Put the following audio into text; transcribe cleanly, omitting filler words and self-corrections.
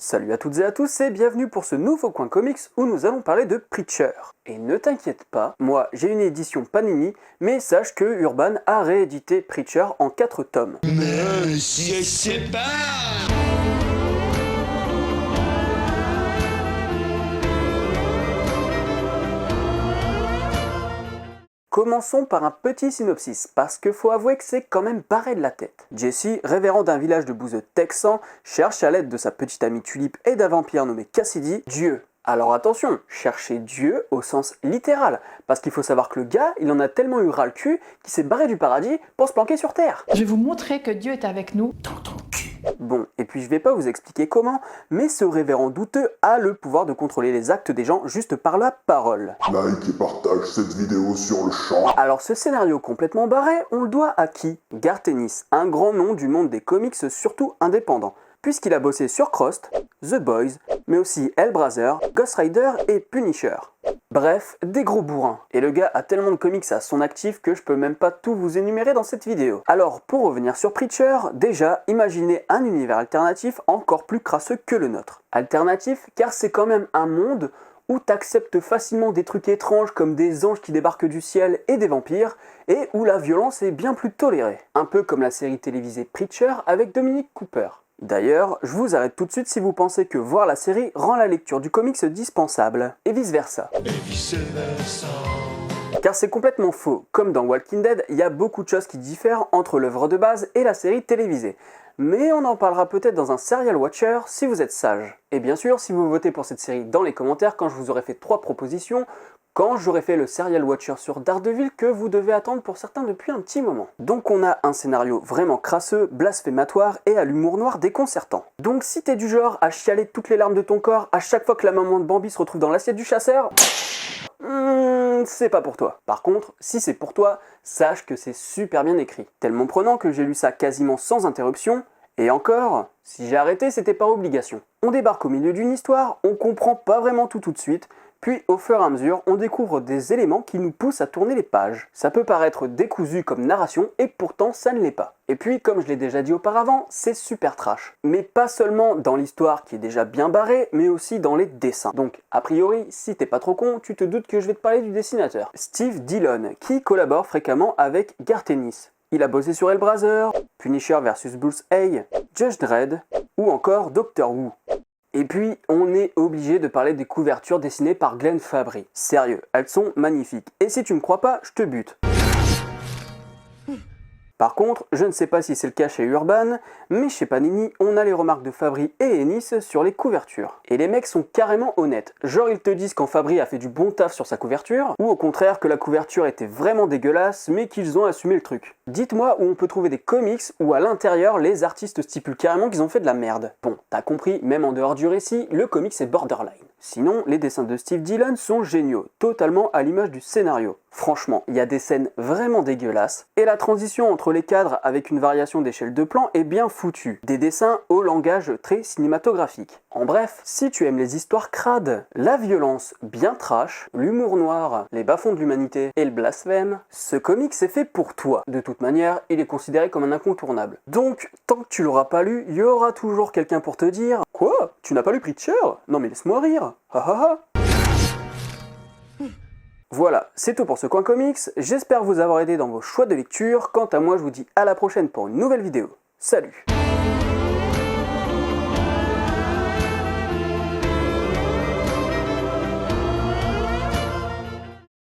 Salut à toutes et à tous et bienvenue pour ce nouveau coin comics où nous allons parler de Preacher. Et ne t'inquiète pas, moi j'ai une édition Panini, mais sache que Urban a réédité Preacher en 4 tomes. Mais si c'est pas... Commençons par un petit synopsis, parce que faut avouer que c'est quand même barré de la tête. Jesse, révérend d'un village de bouseux texans, cherche à l'aide de sa petite amie Tulip et d'un vampire nommé Cassidy, Dieu. Alors attention, cherchez Dieu au sens littéral, parce qu'il faut savoir que le gars, il en a tellement eu ras le cul qu'il s'est barré du paradis pour se planquer sur Terre. Je vais vous montrer que Dieu est avec nous. Bon, et puis je vais pas vous expliquer comment, mais ce révérend douteux a le pouvoir de contrôler les actes des gens juste par la parole. Like et partage cette vidéo sur le champ. Alors ce scénario complètement barré, on le doit à qui? Garth Ennis, un grand nom du monde des comics surtout indépendants, puisqu'il a bossé sur Crossed, The Boys, mais aussi Hellblazer, Ghost Rider et Punisher. Bref, des gros bourrins. Et le gars a tellement de comics à son actif que je peux même pas tout vous énumérer dans cette vidéo. Alors, pour revenir sur Preacher, déjà, imaginez un univers alternatif encore plus crasseux que le nôtre. Alternatif car c'est quand même un monde où t'acceptes facilement des trucs étranges comme des anges qui débarquent du ciel et des vampires, et où la violence est bien plus tolérée. Un peu comme la série télévisée Preacher avec Dominic Cooper. D'ailleurs, je vous arrête tout de suite si vous pensez que voir la série rend la lecture du comics dispensable, et vice versa. Car c'est complètement faux. Comme dans Walking Dead, il y a beaucoup de choses qui diffèrent entre l'œuvre de base et la série télévisée. Mais on en parlera peut-être dans un Serial Watcher si vous êtes sage. Et bien sûr, si vous votez pour cette série dans les commentaires quand je vous aurai fait 3 propositions, quand j'aurai fait le Serial Watcher sur Daredevil que vous devez attendre pour certains depuis un petit moment. Donc on a un scénario vraiment crasseux, blasphématoire et à l'humour noir déconcertant. Donc si t'es du genre à chialer toutes les larmes de ton corps à chaque fois que la maman de Bambi se retrouve dans l'assiette du chasseur, c'est pas pour toi. Par contre, si c'est pour toi, sache que c'est super bien écrit. Tellement prenant que j'ai lu ça quasiment sans interruption, et encore, si j'ai arrêté, c'était par obligation. On débarque au milieu d'une histoire, on comprend pas vraiment tout de suite, puis au fur et à mesure, on découvre des éléments qui nous poussent à tourner les pages. Ça peut paraître décousu comme narration, et pourtant ça ne l'est pas. Et puis, comme je l'ai déjà dit auparavant, c'est super trash. Mais pas seulement dans l'histoire qui est déjà bien barrée, mais aussi dans les dessins. Donc, a priori, si t'es pas trop con, tu te doutes que je vais te parler du dessinateur. Steve Dillon, qui collabore fréquemment avec Garth Ennis. Il a bossé sur Hellblazer, Punisher vs Bullseye, Judge Dredd, ou encore Doctor Who. Et puis, on est obligé de parler des couvertures dessinées par Glenn Fabry. Sérieux, elles sont magnifiques. Et si tu me crois pas, je te bute. Par contre, je ne sais pas si c'est le cas chez Urban, mais chez Panini, on a les remarques de Fabry et Ennis sur les couvertures. Et les mecs sont carrément honnêtes. Genre ils te disent quand Fabry a fait du bon taf sur sa couverture, ou au contraire que la couverture était vraiment dégueulasse, mais qu'ils ont assumé le truc. Dites-moi où on peut trouver des comics où à l'intérieur, les artistes stipulent carrément qu'ils ont fait de la merde. Bon, t'as compris, même en dehors du récit, le comics est borderline. Sinon, les dessins de Steve Dillon sont géniaux, totalement à l'image du scénario. Franchement, il y a des scènes vraiment dégueulasses, et la transition entre les cadres avec une variation d'échelle de plan est bien foutue. Des dessins au langage très cinématographique. En bref, si tu aimes les histoires crades, la violence bien trash, l'humour noir, les bas-fonds de l'humanité et le blasphème, ce comics est fait pour toi. De toute manière, il est considéré comme un incontournable. Donc, tant que tu l'auras pas lu, il y aura toujours quelqu'un pour te dire « Quoi? Tu n'as pas lu Preacher? Non mais laisse-moi rire! Ha ha ha !» Voilà, c'est tout pour ce coin comics, j'espère vous avoir aidé dans vos choix de lecture, quant à moi je vous dis à la prochaine pour une nouvelle vidéo. Salut!